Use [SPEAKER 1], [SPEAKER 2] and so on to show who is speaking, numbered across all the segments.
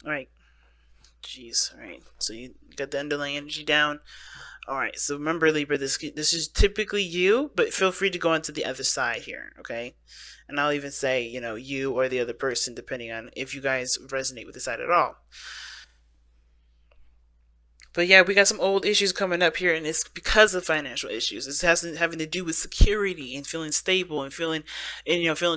[SPEAKER 1] All right. Jeez. All right. So you got the underlying energy down. All right. So remember, Libra, this is typically you, but feel free to go onto the other side here. Okay. And I'll even say, you or the other person, depending on if you guys resonate with the side at all. But yeah, we got some old issues coming up here, and it's because of financial issues. This has having to do with security and feeling stable and feeling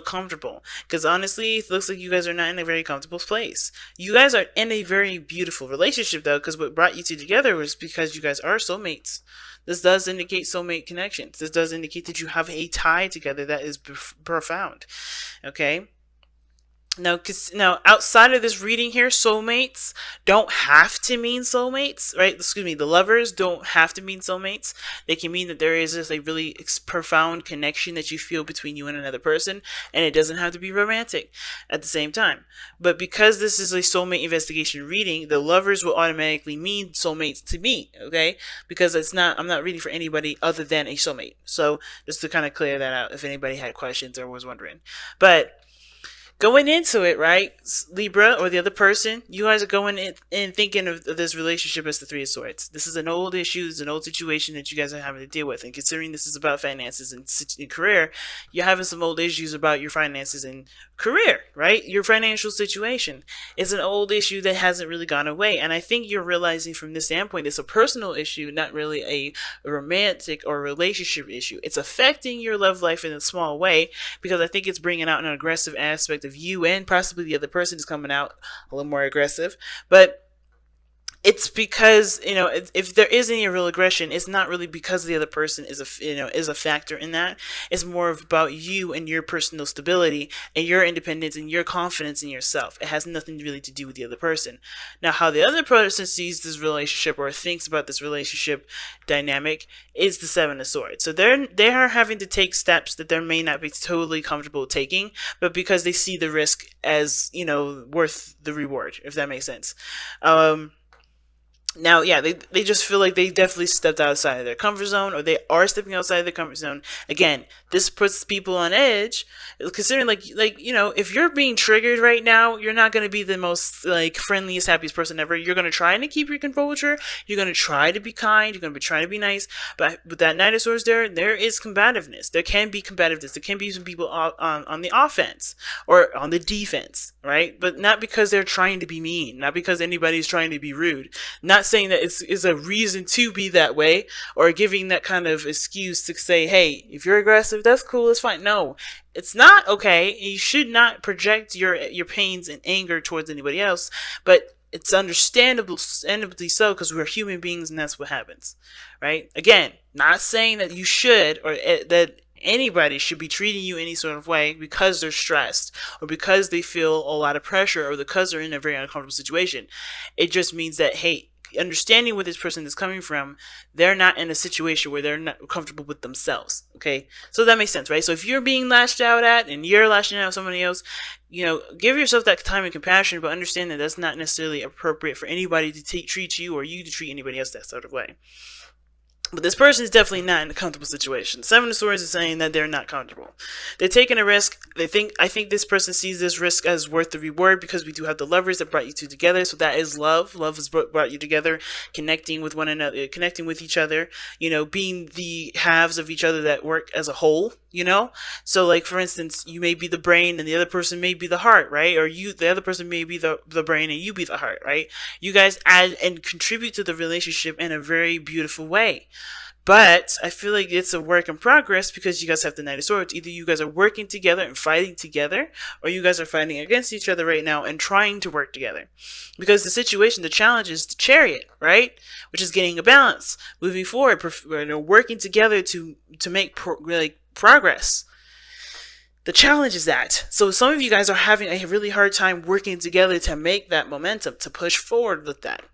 [SPEAKER 1] comfortable. Because honestly, it looks like you guys are not in a very comfortable place. You guys are in a very beautiful relationship though, because what brought you two together was because you guys are soulmates. This does indicate soulmate connections. This does indicate that you have a tie together that is profound. Okay. Now, outside of this reading here, soulmates don't have to mean soulmates, right? Excuse me, the lovers don't have to mean soulmates. They can mean that there is this like really profound connection that you feel between you and another person, and it doesn't have to be romantic at the same time. But because this is a soulmate investigation reading, the lovers will automatically mean soulmates to me, okay? Because I'm not reading for anybody other than a soulmate. So just to kind of clear that out, if anybody had questions or was wondering, but going into it, right, Libra or the other person, you guys are going in thinking of this relationship as the Three of Swords. This is an old issue, it's an old situation that you guys are having to deal with. And considering this is about finances and career, you're having some old issues about your finances and career, right? Your financial situation is an old issue that hasn't really gone away. And I think you're realizing from this standpoint, it's a personal issue, not really a romantic or relationship issue. It's affecting your love life in a small way because I think it's bringing out an aggressive aspect of you, and possibly the other person is coming out a little more aggressive. But it's because if there is any real aggression, it's not really because the other person is a factor in that. It's more about you and your personal stability and your independence and your confidence in yourself. It has nothing really to do with the other person. Now, how the other person sees this relationship or thinks about this relationship dynamic is the Seven of Swords. So they are having to take steps that they may not be totally comfortable taking, but because they see the risk as worth the reward, if that makes sense. Now, yeah, they just feel like they definitely stepped outside of their comfort zone, or they are stepping outside of their comfort zone. Again, this puts people on edge, considering if you're being triggered right now, you're not going to be the most friendliest, happiest person ever. You're going to try to keep your composure. You're going to try to be kind. You're going to be trying to be nice. But with that Knight of Swords, there is combativeness. There can be combativeness. There can be some people on the offense or on the defense, right? But not because they're trying to be mean, not because anybody's trying to be rude, not saying that it's a reason to be that way or giving that kind of excuse to say, hey, if you're aggressive, that's cool, it's fine. No, it's not okay. You should not project your pains and anger towards anybody else, but it's understandably so, because we're human beings and that's what happens, right? Again, not saying that you should or that anybody should be treating you any sort of way because they're stressed or because they feel a lot of pressure or because they're in a very uncomfortable situation. It just means that, hey, understanding where this person is coming from, they're not in a situation where they're not comfortable with themselves. Okay, so that makes sense, right? So if you're being lashed out at and you're lashing out at somebody else, give yourself that time and compassion, but understand that that's not necessarily appropriate for anybody to treat you or you to treat anybody else that sort of way. But this person is definitely not in a comfortable situation. Seven of Swords is saying that they're not comfortable. They're taking a risk. I think this person sees this risk as worth the reward because we do have the lovers that brought you two together. So that is love. Love has brought you together, connecting with one another, connecting with each other, being the halves of each other that work as a whole, So like, for instance, you may be the brain and the other person may be the heart, right? Or the other person may be the brain and you be the heart, right? You guys add and contribute to the relationship in a very beautiful way. But I feel like it's a work in progress because you guys have the Knight of Swords. Either you guys are working together and fighting together, or you guys are fighting against each other right now and trying to work together. Because the challenge is the Chariot, right? Which is getting a balance, moving forward, working together to make progress. The challenge is that. So some of you guys are having a really hard time working together to make that momentum, to push forward with that.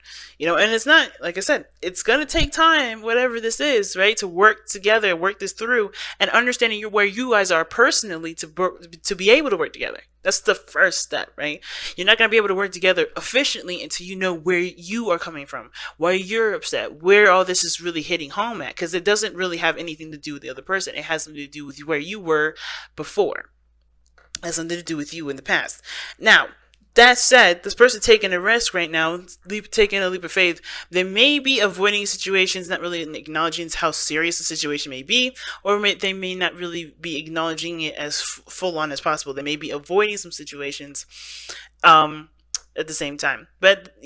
[SPEAKER 1] And it's not, like I said, it's going to take time, whatever this is, right? To work together, work this through, and understanding where you guys are personally to be able to work together. That's the first step, right? You're not going to be able to work together efficiently until you know where you are coming from, why you're upset, where all this is really hitting home at, because it doesn't really have anything to do with the other person. It has something to do with where you were before. It has something to do with you in the past. Now, That said, this person taking a risk right now, taking a leap of faith, they may be avoiding situations, not really acknowledging how serious the situation may be, or they may not really be acknowledging it as full on as possible. They may be avoiding some situations at the same time. But,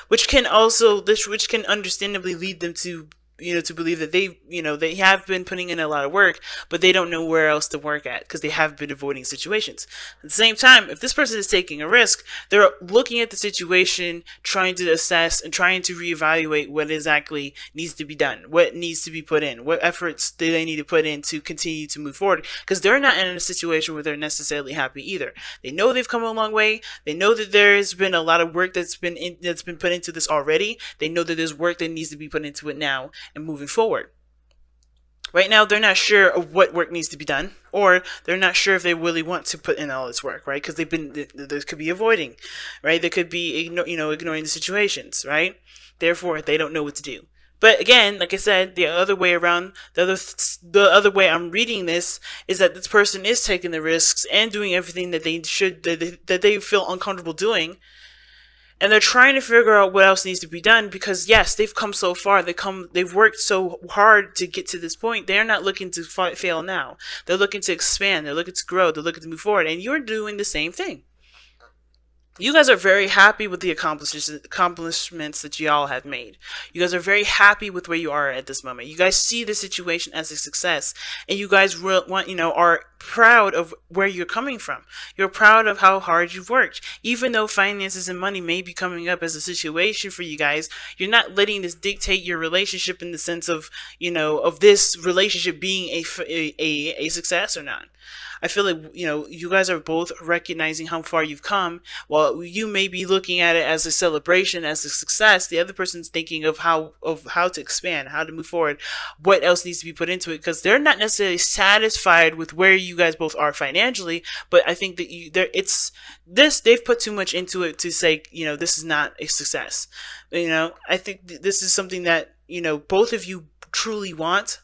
[SPEAKER 1] which can understandably lead them to to believe that they have been putting in a lot of work, but they don't know where else to work at because they have been avoiding situations. At the same time, if this person is taking a risk, they're looking at the situation, trying to assess and trying to reevaluate what exactly needs to be done, what needs to be put in, what efforts do they need to put in to continue to move forward, because they're not in a situation where they're necessarily happy either. They know they've come a long way. They know that there's been a lot of work that's been put into this already. They know that there's work that needs to be put into it now and moving forward. Right now, they're not sure of what work needs to be done, or they're not sure if they really want to put in all this work, right? Because they could be avoiding, right? They could be, ignoring the situations, right? Therefore, they don't know what to do. But again, like I said, the other way around, the other way I'm reading this is that this person is taking the risks and doing everything that they feel uncomfortable doing. And they're trying to figure out what else needs to be done because, yes, they've come so far. They've worked so hard to get to this point. They're not looking to fail now. They're looking to expand. They're looking to grow. They're looking to move forward. And you're doing the same thing. You guys are very happy with the accomplishments that y'all have made. You guys are very happy with where you are at this moment. You guys see the situation as a success, and you guys are proud of where you're coming from. You're proud of how hard you've worked. Even though finances and money may be coming up as a situation for you guys, you're not letting this dictate your relationship in the sense of, of this relationship being a success or not. I feel like, you guys are both recognizing how far you've come. While you may be looking at it as a celebration, as a success, the other person's thinking of how to expand, how to move forward, what else needs to be put into it, because they're not necessarily satisfied with where you guys both are financially, but I think that they've put too much into it to say, this is not a success. I think this is something that, both of you truly want.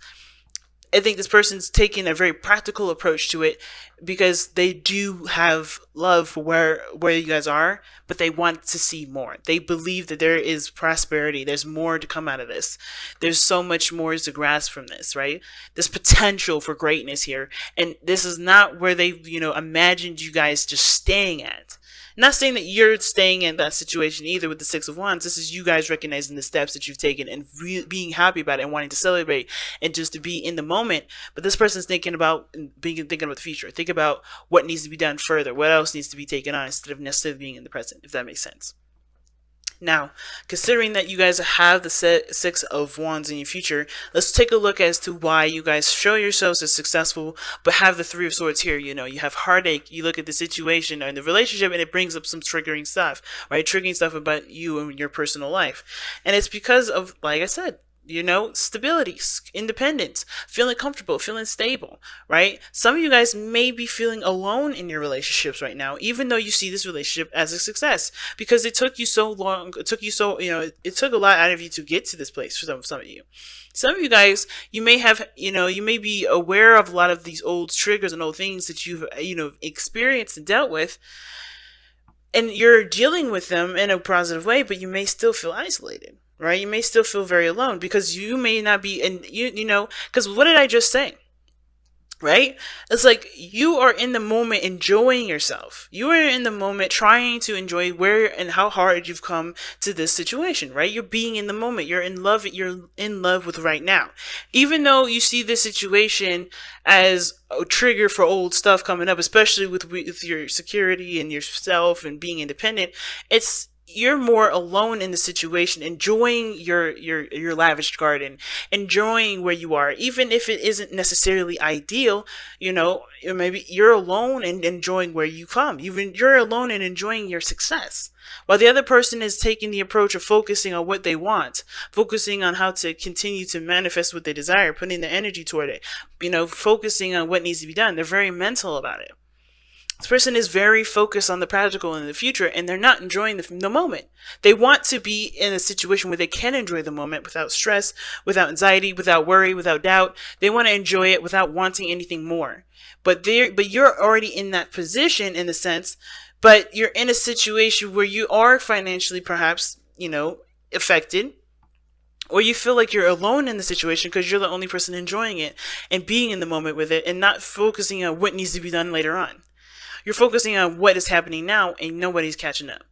[SPEAKER 1] I think this person's taking a very practical approach to it because they do have love for where you guys are, but they want to see more. They believe that there is prosperity. There's more to come out of this. There's so much more to grasp from this, right? There's potential for greatness here. And this is not where they, imagined you guys just staying at. Not saying that you're staying in that situation either with the Six of Wands. This is you guys recognizing the steps that you've taken and being happy about it and wanting to celebrate and just to be in the moment. But this person's thinking about the future. Think about what needs to be done further. What else needs to be taken on instead of necessarily being in the present, if that makes sense. Now, considering that you guys have the Six of Wands in your future, let's take a look as to why you guys show yourselves as successful, but have the Three of Swords here. You have heartache, you look at the situation and the relationship, and it brings up some triggering stuff, right? Triggering stuff about you and your personal life. And it's because of, like I said, stability, independence, feeling comfortable, feeling stable, right? Some of you guys may be feeling alone in your relationships right now, even though you see this relationship as a success, because it took you so long. It took a lot out of you to get to this place for some of you. Some of you guys, you may have, you may be aware of a lot of these old triggers and old things that you've, experienced and dealt with, and you're dealing with them in a positive way, but you may still feel isolated. Right? You may still feel very alone because you may not be, and because what did I just say? Right? It's like you are in the moment enjoying yourself. You are in the moment trying to enjoy where and how hard you've come to this situation, right? You're being in the moment. You're in love with right now. Even though you see this situation as a trigger for old stuff coming up, especially with your security and yourself and being independent, you're more alone in the situation, enjoying your lavish garden, enjoying where you are, even if it isn't necessarily ideal. Maybe you're alone and enjoying where you come. You're alone and enjoying your success, while the other person is taking the approach of focusing on what they want, focusing on how to continue to manifest what they desire, putting the energy toward it, focusing on what needs to be done. They're very mental about it. This person is very focused on the practical and the future, and they're not enjoying the moment. They want to be in a situation where they can enjoy the moment without stress, without anxiety, without worry, without doubt. They want to enjoy it without wanting anything more. But you're already in that position in a sense, but you're in a situation where you are financially perhaps, affected, or you feel like you're alone in the situation because you're the only person enjoying it and being in the moment with it and not focusing on what needs to be done later on. You're focusing on what is happening now and nobody's catching up.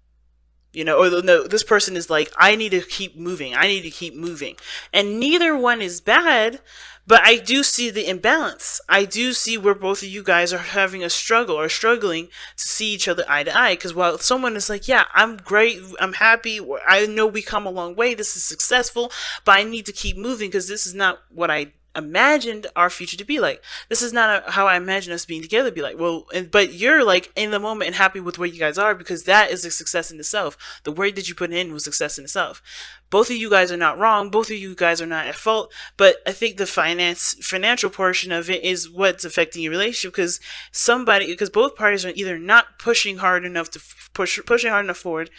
[SPEAKER 1] Or no, this person is like, I need to keep moving. I need to keep moving. And neither one is bad, but I do see the imbalance. I do see where both of you guys are having a struggle or struggling to see each other eye to eye. Because while someone is like, yeah, I'm great, I'm happy, I know we come a long way, this is successful, but I need to keep moving because this is not what I imagined our future to be like. This is not how I imagine us being together to be like. Well, but you're like in the moment and happy with where you guys are because that is a success in itself. The work that you put in was success in itself. Both of you guys are not wrong. Both of you guys are not at fault. But I think the financial portion of it is what's affecting your relationship because both parties are either not pushing hard enough to pushing hard enough forward,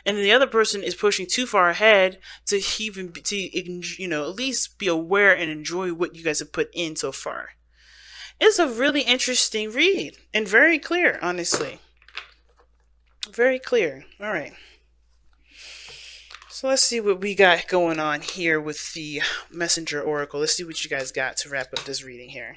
[SPEAKER 1] and the other person is pushing too far ahead to even at least be aware and enjoy what you guys have put in so far. It's a really interesting read and very clear, honestly. Very clear. All right. So let's see what we got going on here with the Messenger Oracle. Let's see what you guys got to wrap up this reading here.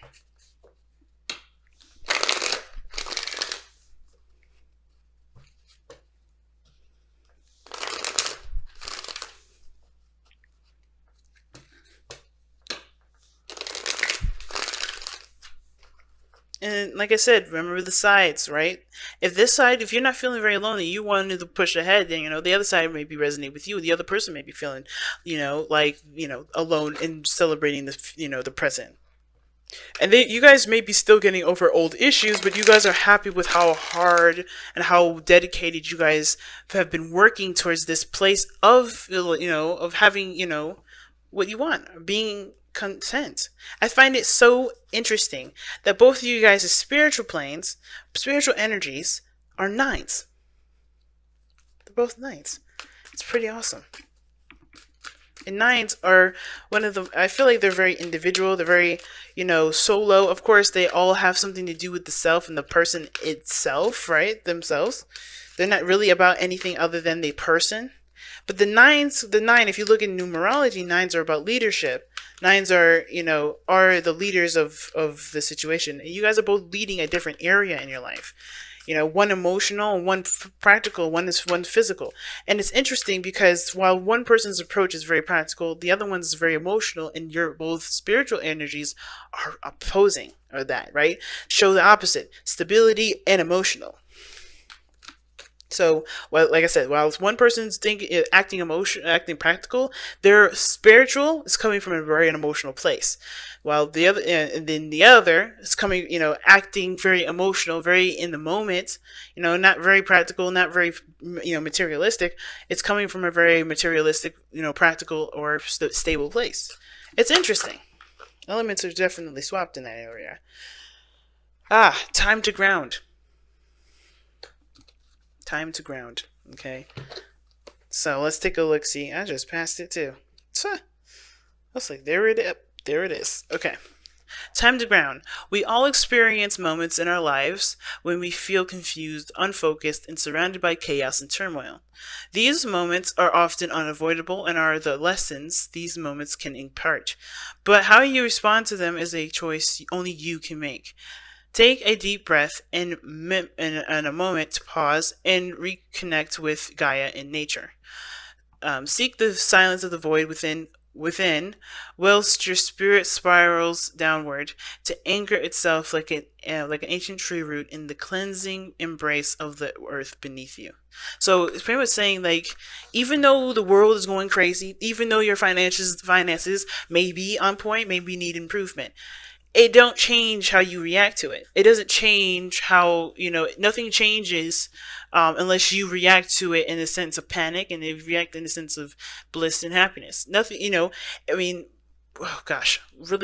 [SPEAKER 1] And like I said, remember the sides, right? If you're not feeling very lonely, you wanted to push ahead, then, the other side may be resonating with you. The other person may be feeling, alone and celebrating the present. And you guys may be still getting over old issues, but you guys are happy with how hard and how dedicated you guys have been working towards this place of having, what you want, being content. I find it so interesting that both of you guys' spiritual planes, spiritual energies, are nines. They're both nines. It's pretty awesome. And nines are I feel like they're very individual. They're very, solo. Of course, they all have something to do with the self and the person itself, right? Themselves. They're not really about anything other than the person. But the nine, if you look in numerology, nines are about leadership. Nines are the leaders of the situation. And you guys are both leading a different area in your life. One emotional, one practical, one physical. And it's interesting because while one person's approach is very practical, the other one's very emotional, and your both spiritual energies are opposing or that, right? Show the opposite, stability and emotional. So, like I said, while one person's acting practical, their spiritual is coming from a very emotional place. While the other, and then the other is coming, acting very emotional, very in the moment, not very practical, not very, materialistic. It's coming from a very materialistic, practical or stable place. It's interesting. Elements are definitely swapped in that area. Time to ground. Time to ground. Okay. So let's take a look. See, I just passed it too. I was like, there it is. There it is. Okay. Time to ground. We all experience moments in our lives when we feel confused, unfocused, and surrounded by chaos and turmoil. These moments are often unavoidable and are the lessons these moments can impart. But how you respond to them is a choice only you can make. Take a deep breath and a moment to pause and reconnect with Gaia and nature. Seek the silence of the void within, whilst your spirit spirals downward to anchor itself like an ancient tree root in the cleansing embrace of the earth beneath you. So it's pretty much saying, like, even though the world is going crazy, even though your finances may be on point, maybe need improvement, it don't change how you react to it. It doesn't change how, nothing changes unless you react to it in a sense of panic and you react in a sense of bliss and happiness. Nothing, really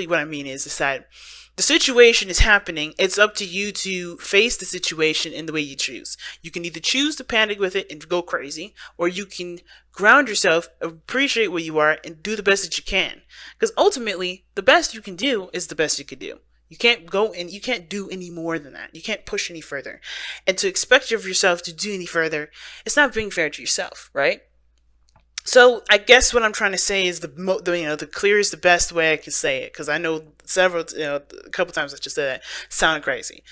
[SPEAKER 1] what I mean is that the situation is happening. It's up to you to face the situation in the way you choose. You can either choose to panic with it and go crazy, or you can ground yourself, appreciate where you are, and do the best that you can. Because ultimately, the best you can do is the best you can do. You can't go and you can't do any more than that. You can't push any further. And to expect of yourself to do any further, it's not being fair to yourself, right? So I guess what I'm trying to say is the clearest, the best way I can say it, because I know a couple times I just said that sounded crazy.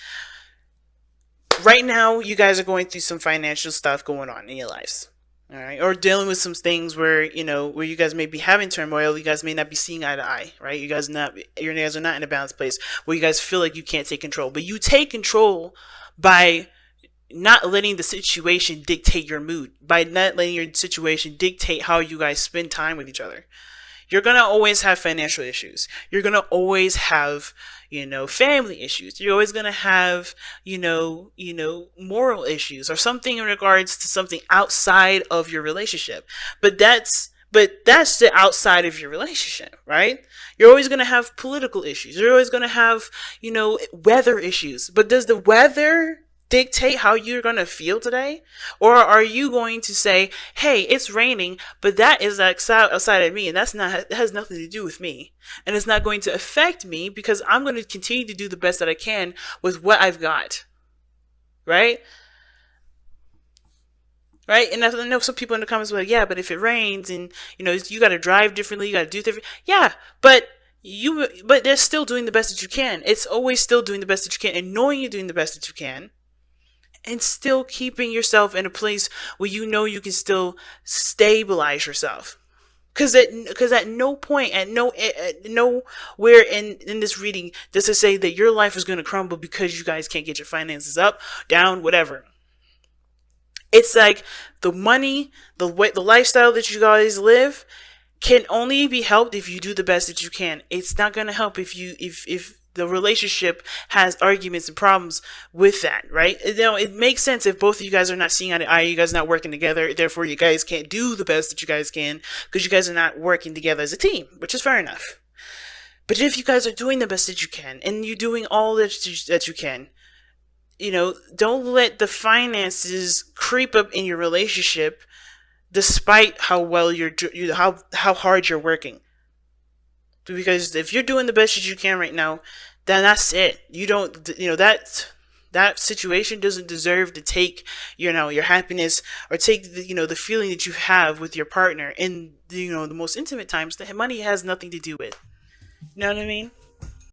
[SPEAKER 1] Right now, you guys are going through some financial stuff going on in your lives. All right, or dealing with some things where where you guys may be having turmoil. You guys may not be seeing eye to eye, right? You guys are not in a balanced place where you guys feel like you can't take control, but you take control by not letting the situation dictate your mood, by not letting your situation dictate how you guys spend time with each other. You're gonna always have financial issues. You're gonna always have, family issues. You're always gonna have, moral issues or something in regards to something outside of your relationship. But that's the outside of your relationship, right? You're always gonna have political issues. You're always gonna have, weather issues. But does the weather dictate how you're going to feel today? Or are you going to say, hey, it's raining, but that is outside of me, and that has nothing to do with me, and it's not going to affect me because I'm going to continue to do the best that I can with what I've got, right? Right? And I know some people in the comments were like, yeah, but if it rains and you got to drive differently, you got to do different. Yeah, but they're still doing the best that you can. It's always still doing the best that you can, and knowing you're doing the best that you can, and still keeping yourself in a place where you can still stabilize yourself. Because at no point, at nowhere in this reading does it say that your life is going to crumble because you guys can't get your finances up, down, whatever. It's like the money, the lifestyle that you guys live can only be helped if you do the best that you can. It's not going to help if the relationship has arguments and problems with that, right? It makes sense if both of you guys are not seeing eye to eye, you guys are not working together, therefore you guys can't do the best that you guys can because you guys are not working together as a team, which is fair enough. But if you guys are doing the best that you can and you're doing all that you can, don't let the finances creep up in your relationship despite how well how hard you're working. Because if you're doing the best that you can right now, then that's it. You don't, that situation doesn't deserve to take, your happiness or take the feeling that you have with your partner in the most intimate times that money has nothing to do with. You know what I mean?